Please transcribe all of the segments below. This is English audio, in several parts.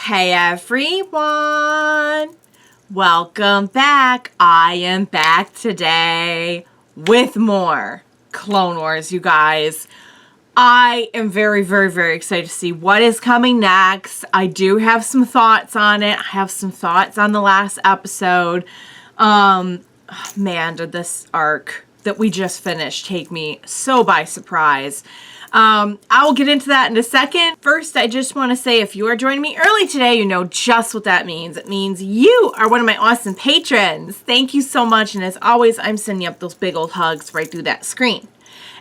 Hey everyone, welcome back. I am back today with more Clone Wars, you guys. I am very excited to see what is coming next. I do have some thoughts on it. I have some thoughts on the last episode. Man, did this arc that we just finished take me so by surprise. I will get into that in a second. First, I just want to say if you are joining me early today, you know just what that means. It means you are one of my awesome patrons. Thank you so much. And as always, I'm sending you up those big old hugs right through that screen.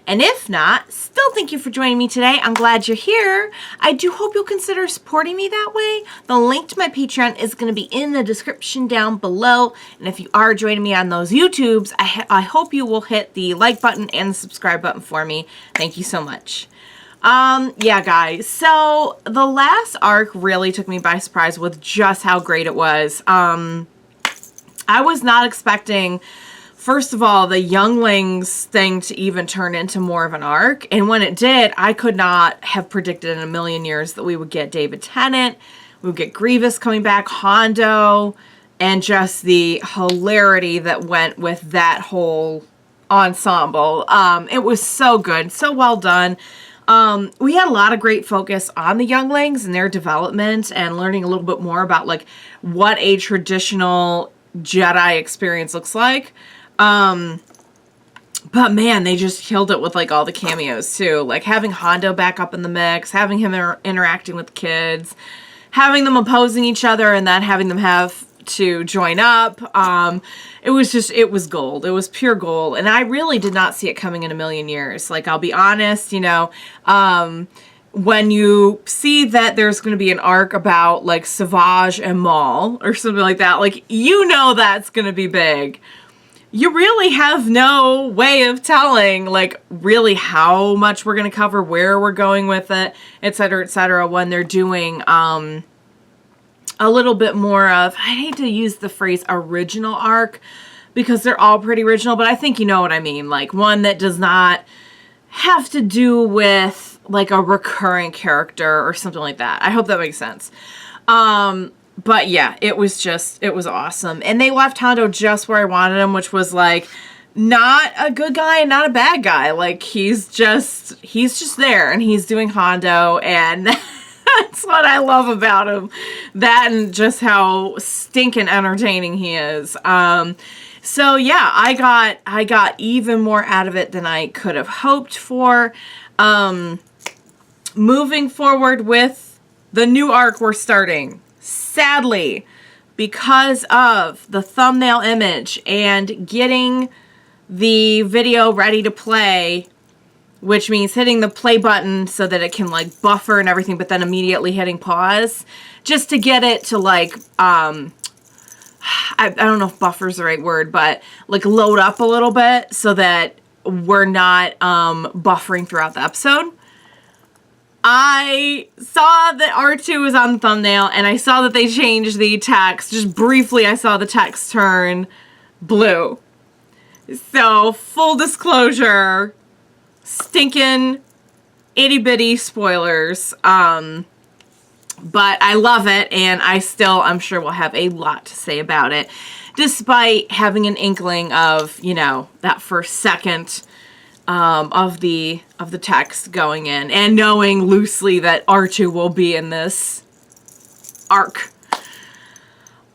And if not, still thank you for joining me today. I'm glad you're here. I do hope you'll consider supporting me that way. The link to my Patreon is going to be in the description down below. And if you are joining me on those YouTubes, I hope you will hit the like button and the subscribe button for me. Thank you so much. Yeah, guys. So the last arc really took me by surprise with just how great it was. I was not expecting... First of all, the younglings thing to even turn into more of an arc. And when it did, I could not have predicted in a million years that we would get David Tennant, we would get Grievous coming back, Hondo, and just the hilarity that went with that whole ensemble. It was so good, so well done. We had a lot of great focus on the younglings and their development and learning a little bit more about like what a traditional Jedi experience looks like. But man, they just killed it with like all the cameos too. Like having Hondo back up in the mix, having him interacting with kids, having them opposing each other and then having them have to join up. It was gold. It was pure gold. And I really did not see it coming in a million years. Like, I'll be honest, you know, when you see that there's going to be an arc about like Savage and Maul or something like that, like, you know, that's going to be big. You really have no way of telling, like, really how much we're going to cover, where we're going with it, etc., when they're doing a little bit more of, I hate to use the phrase original arc, because they're all pretty original, but I think you know what I mean. Like, one that does not have to do with, like, a recurring character or something like that. I hope that makes sense. But yeah, it was awesome. And they left Hondo just where I wanted him, which was like not a good guy and not a bad guy. Like he's just there and he's doing Hondo, and that's what I love about him. That and just how stinking entertaining he is. So yeah, I got even more out of it than I could have hoped for. Moving forward with the new arc we're starting. Sadly, because of the thumbnail image and getting the video ready to play, which means hitting the play button so that it can like buffer and everything, but then immediately hitting pause just to get it to like, I don't know if buffer is the right word, but like load up a little bit so that we're not buffering throughout the episode. I saw that R2 was on the thumbnail, and I saw that they changed the text. Just briefly, I saw the text turn blue. So, full disclosure, stinking itty-bitty spoilers. But I love it, and I'm sure we'll have a lot to say about it, despite having an inkling of, you know, that first second of the text going in and knowing loosely that R2 will be in this arc.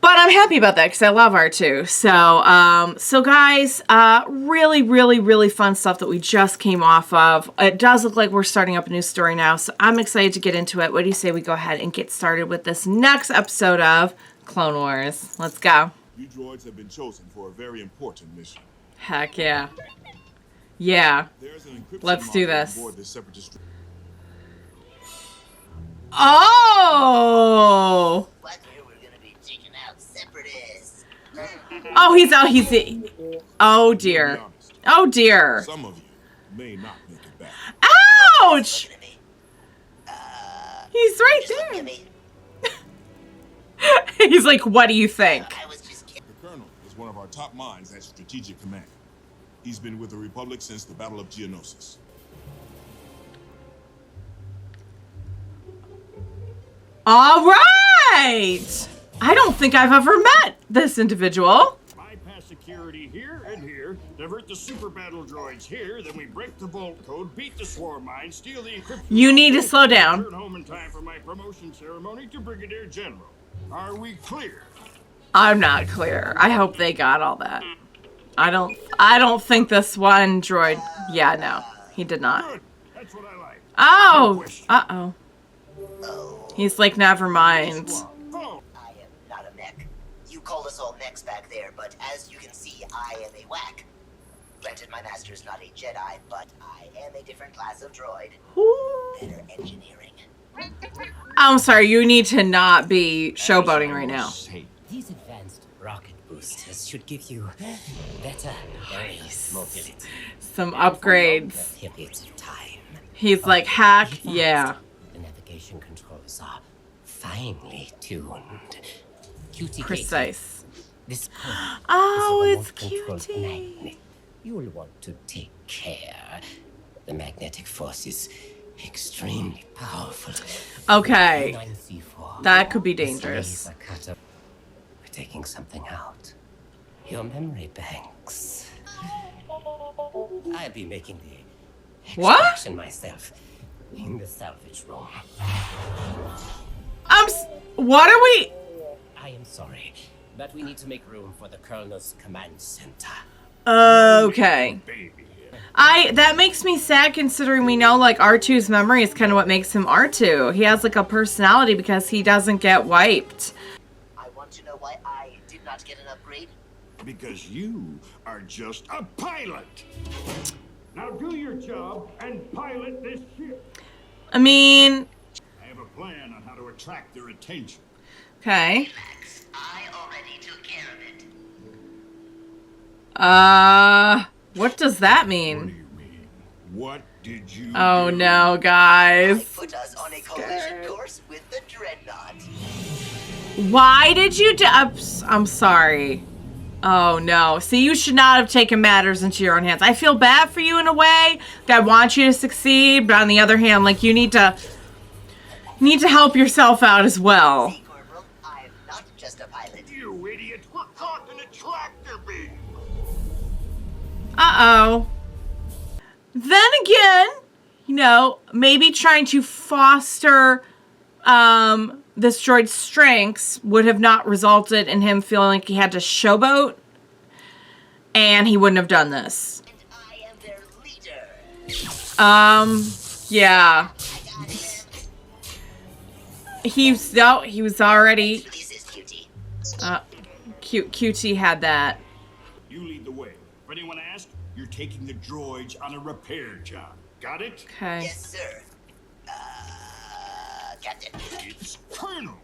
But I'm happy about that because I love R2. So guys, really fun stuff that we just came off of. It does look like we're starting up a new story now, so I'm excited to get into it. What do you say we go ahead and get started with this next episode of Clone Wars? Let's go. You droids have been chosen for a very important mission. Heck yeah. Yeah, let's do this. Oh! Oh, he's out. Oh dear. Oh dear. Some of you may not make it back. Ouch! He's right there. He's like, what do you think? The Colonel is one of our top minds at Strategic Command. He's been with the Republic since the Battle of Geonosis. All right! right. I don't think I've ever met this individual. Bypass security here and here, divert the super battle droids here, then we break the vault code, beat the swarm mine, steal the encryption. You need to slow down. Return home in time for my promotion ceremony to Brigadier General. Are we clear? I'm not clear. I hope they got all that. I don't think this one droid. Yeah, no. He did not. Good. That's what I like. Oh. Uh-oh. He's like, never mind. Oh, I am not a mech. You called us all mechs back there, but as you can see, I am a whack. Granted, my master's not a Jedi, but I am a different class of droid. Better engineering. I'm sorry, you need to not be showboating right now. These advanced rocket boosters should give you better aerial mobility. Some upgrades. Periods of time. He's like, hack, yeah. The navigation controls are finely tuned. Cutie Precise. This code Oh, is a it's remote-controlled cutie. magnet. You will want to take care. The magnetic force is extremely powerful. Okay. 9C4. That could be This dangerous. laser cutter. We're taking something out. Your memory banks. I'll be making the What? extraction myself in the salvage room. What are we? I am sorry, but we need to make room for the Colonel's command center. Okay. baby. That makes me sad considering we know like R2's memory is kind of what makes him R2. He has like a personality because he doesn't get wiped. I want to know why I did not get an upgrade. Because you are just a pilot. Now do your job and pilot this ship. I mean, I have a plan on how to attract their attention. okay. Max, I already took care of it. What does that What do mean? you mean? What did you Oh do? no, I guys. put us on a collision course with the Dreadnought. Why did you do? I'm sorry. Oh no. See, you should not have taken matters into your own hands. I feel bad for you in a way. I want you to succeed, but on the other hand, like you need to help yourself out as well. See, Corporal, I am not just a pilot. You idiot! We're caught in a tractor beam! Uh-oh. Then again, you know, maybe trying to foster this droid's strengths would have not resulted in him feeling like he had to showboat, and he wouldn't have done this. And I am their leader. Yeah. I got him. He was already This is cutie. QT had that. You lead the way. If anyone asks, you're taking the droids on a repair job. Got it? Okay. Yes, sir. Captain. It's Colonel.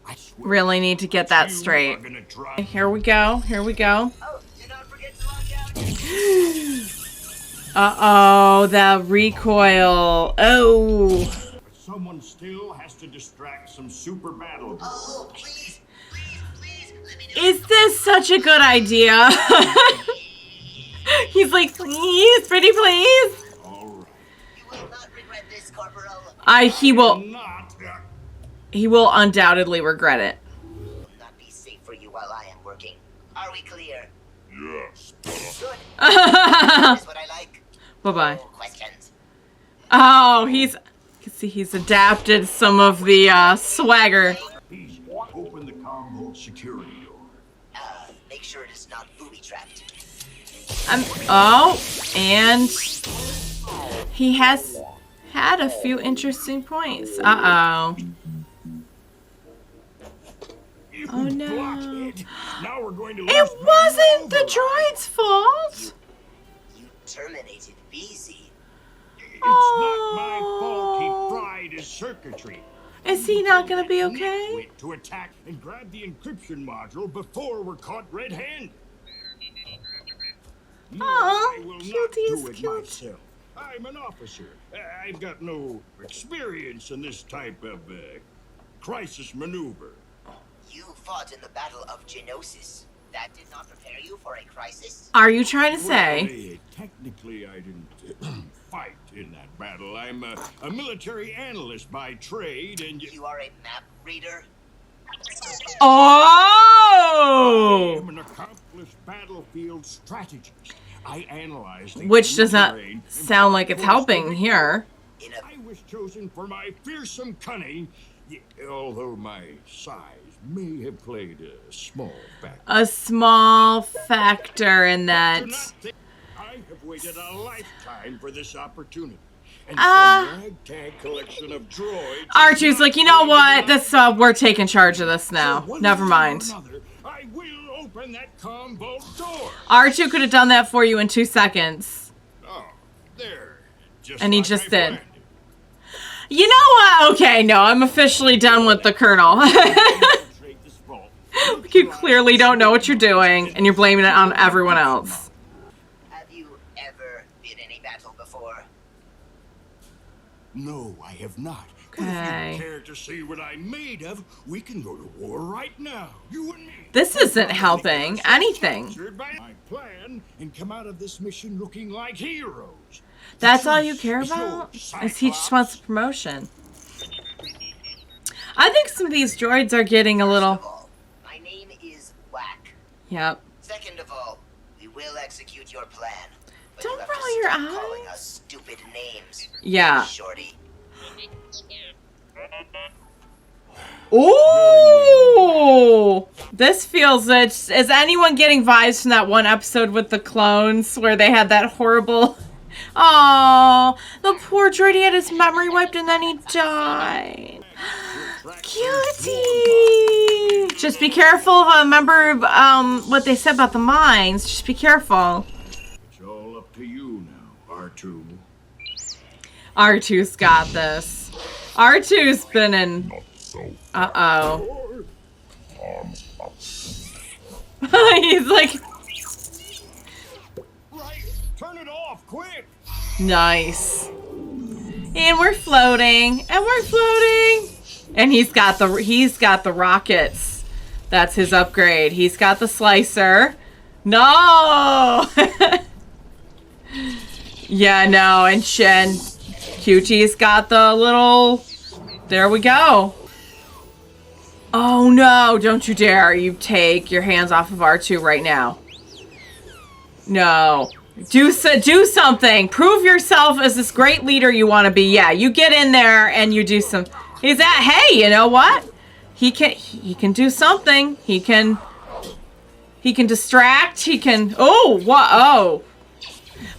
I swear. Really need to get that You straight. are gonna drive. Here we go. Here we go. Oh, do not forget to log out. Uh-oh, the recoil. Oh. But someone still has to distract some super battle droids. Oh, please, let me do Is this such a good idea? He's like, please, pretty please. All right. You will not regret this, Corporal. He will undoubtedly regret it. Will not be safe for you while I am working. Are we clear? Yes. Good. That is what I like. Bye-bye. No questions. Oh, you can see he's adapted some of the swagger. Easy. Open the combo security door. Make sure it is not booby-trapped. Oh, and he has had a few interesting points. Uh-oh. You Oh, no. blockhead. Now we're going to lose It wasn't the battle droid's fault. You terminated BZ. It's not my fault he fried his circuitry. Is he not gonna be okay? Wait to attack and grab the encryption module before we're caught red-handed. No, Aw, I will not cutie is do it cute. myself. I'm an officer. I've got no experience in this type of crisis maneuver. You fought in the Battle of Geonosis. That did not prepare you for a crisis? Are you trying to say? Well, technically, I didn't fight in that battle. I'm a military analyst by trade, and You are a map reader? Oh! I'm an accomplished battlefield strategist. I analyzed the Which does not terrain and sound like it's course helping to here. I was chosen for my fearsome cunning, although my size may have played a small factor. A small factor in Do that. not think I have waited a lifetime for this opportunity. And Ah. some ragtag collection of droids. R2's like, you know what? This we're taking charge of this now. Never mind. I will open that combo door. R2 could have done that for you in 2 seconds. Oh, there. Just And he like just I did. planned. You know what? Okay, no, I'm officially done with the Colonel. Infiltrate this vault. You clearly don't know what you're doing, and you're blaming it on everyone else. Have you ever been in a battle before? No, I have not. But Okay. if you care to see what I'm made of, we can go to war right now. You and me. This isn't helping anything. Captured by my plan and come out of this mission looking like heroes. That's all you care about? Is he just wants a promotion? I think some of these droids are getting a First of little... all, my name is Whack. Yep. Second of all, we will execute your plan. But Don't you have to roll your stop calling eyes. us stupid names. Yeah. Shorty. Ooh! This feels it. Is anyone getting vibes from that one episode with the clones where they had that horrible... Oh, the poor droid, he had his memory wiped and then he died. Cutie! Just be careful. Remember what they said about the mines. Just be careful. It's all up to you now, R2. R2's got this. R2's been in... Uh-oh. He's like... Right, turn it off, quick! Nice. And we're floating. And we're floating. And he's got the rockets. That's his upgrade. He's got the slicer. No! Yeah, no, and QT's got the little... There we go. Oh no, don't you dare. You take your hands off of R2 right now. No. Do something. Prove yourself as this great leader you want to be. Yeah, you get in there and you do some... Is that... Hey, you know what? He can do something. He can distract. He can... Oh, what? Oh.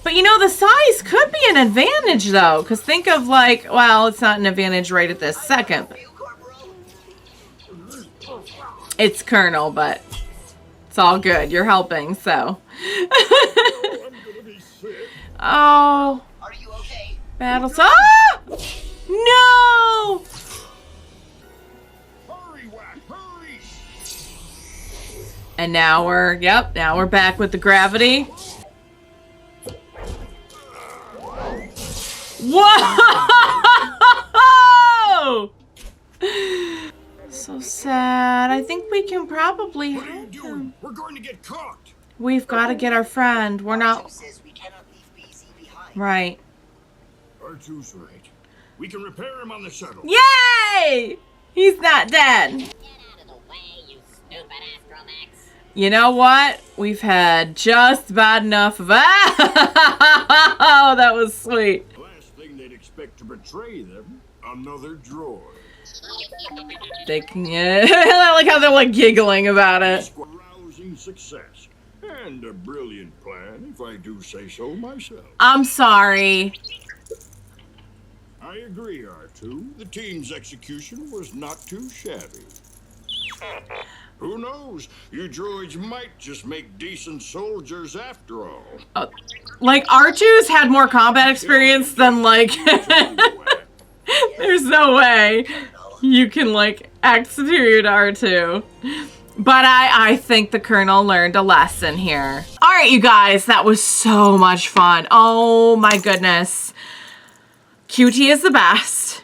But you know, the size could be an advantage, though. Because think of, like... Well, it's not an advantage right at this second. It's Colonel, but... It's all good. You're helping, so... Oh. Are you okay? Battles. Ah! No! Hurry, Whack, hurry! And now now we're back with the gravity. Whoa! So sad. I think we can probably What are you help doing? him. We're going to get caught! We've got to get our friend. We're R2 not... says we cannot leave BZ behind. Right. R2's right. We can repair him on the shuttle. Yay! He's not dead. Get out of the way, you stupid astromechs. You know what? We've had just about enough of... Oh, that was sweet. The last thing they'd expect to betray them, another droid. They can... I like how they're like giggling about it. Rousing success. And a brilliant plan, if I do say so myself. I'm sorry. I agree, R2. The team's execution was not too shabby. Who knows? You droids might just make decent soldiers after all. Like, R2's had more combat experience than, like... There's no way you can, like, act superior to R2. But I think the Colonel learned a lesson here. All right, you guys, that was so much fun. Oh, my goodness. QT is the best.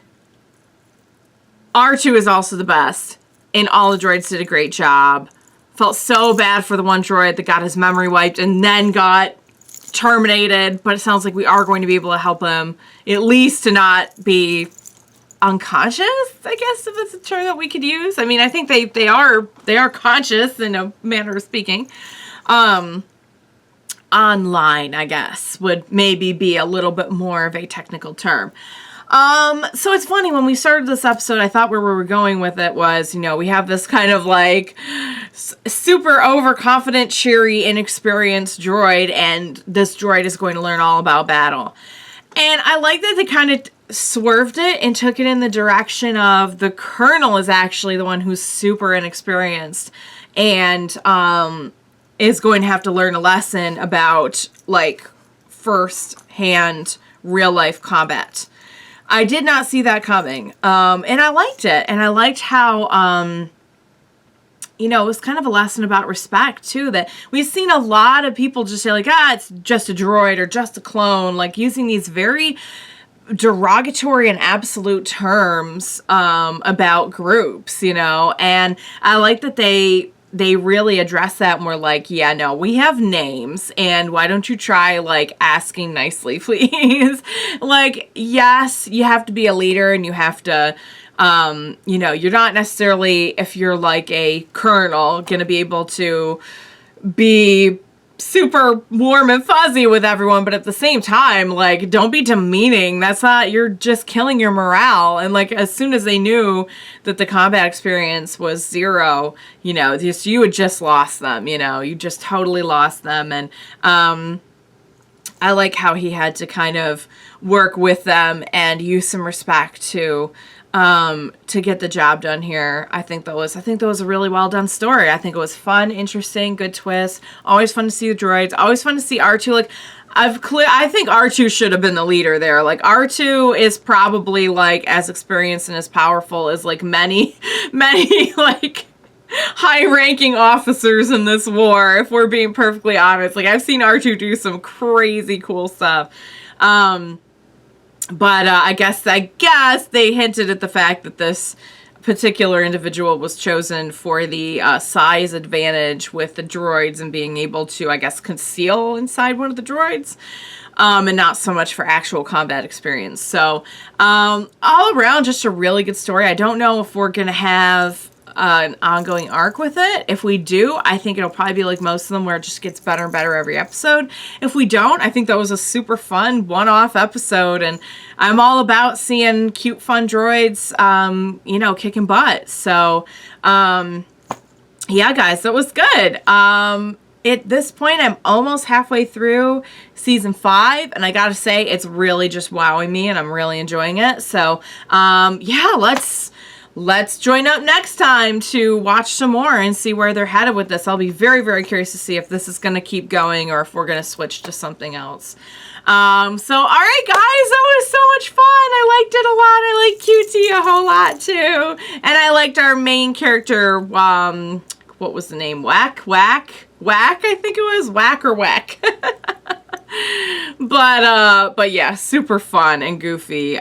R2 is also the best. And all the droids did a great job. Felt so bad for the one droid that got his memory wiped and then got terminated. But it sounds like we are going to be able to help him. At least to not be unconscious, I guess, if it's a term that we could use. I mean, I think they are conscious in a manner of speaking. Online, I guess, would maybe be a little bit more of a technical term. So it's funny, when we started this episode, I thought where we were going with it was, we have this kind of like super overconfident, cheery, inexperienced droid, and this droid is going to learn all about battle. And I like that they kind of swerved it and took it in the direction of the Colonel is actually the one who's super inexperienced and is going to have to learn a lesson about like first-hand real-life combat. I did not see that coming, and I liked it, and I liked how it was kind of a lesson about respect, too, that we've seen a lot of people just say, like, it's just a droid or just a clone, like, using these very derogatory and absolute terms about groups, and I like that they really address that more like, yeah, no, we have names, and why don't you try, like, asking nicely, please? Like, yes, you have to be a leader, and you have to, you're not necessarily, if you're like a colonel, gonna be able to be super warm and fuzzy with everyone, but at the same time, like, don't be demeaning. That's not, you're just killing your morale. And like, as soon as they knew that the combat experience was 0, you had just lost them, you just totally lost them. And I like how he had to kind of work with them and use some respect to get the job done here. I think that was a really well done story. I think it was fun, interesting, good twist. Always fun to see the droids. Always fun to see R2. Like, I think R2 should have been the leader there. Like, R2 is probably like as experienced and as powerful as like many like high-ranking officers in this war, if we're being perfectly honest. Like, I've seen R2 do some crazy cool stuff. But I guess they hinted at the fact that this particular individual was chosen for the size advantage with the droids and being able to, I guess, conceal inside one of the droids, and not so much for actual combat experience. So all around, just a really good story. I don't know if we're going to have an ongoing arc with it. If we do, I think it'll probably be like most of them, where it just gets better and better every episode. If we don't, I think that was a super fun one-off episode, and I'm all about seeing cute, fun droids, kicking butt. So, yeah, guys, that was good. At this point, I'm almost halfway through season 5, and I gotta say, it's really just wowing me, and I'm really enjoying it. So, yeah, let's join up next time to watch some more and see where they're headed with this. I'll be very, very curious to see if this is going to keep going or if we're going to switch to something else. So, all right, guys, that was so much fun. I liked it a lot. I liked QT a whole lot, too. And I liked our main character, what was the name? Whack, I think it was. Whack or Whack. But yeah, super fun and goofy.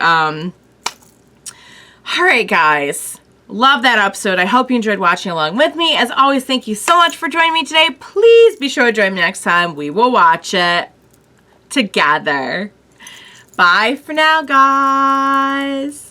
All right, guys. Love that episode. I hope you enjoyed watching along with me. As always, thank you so much for joining me today. Please be sure to join me next time. We will watch it together. Bye for now, guys.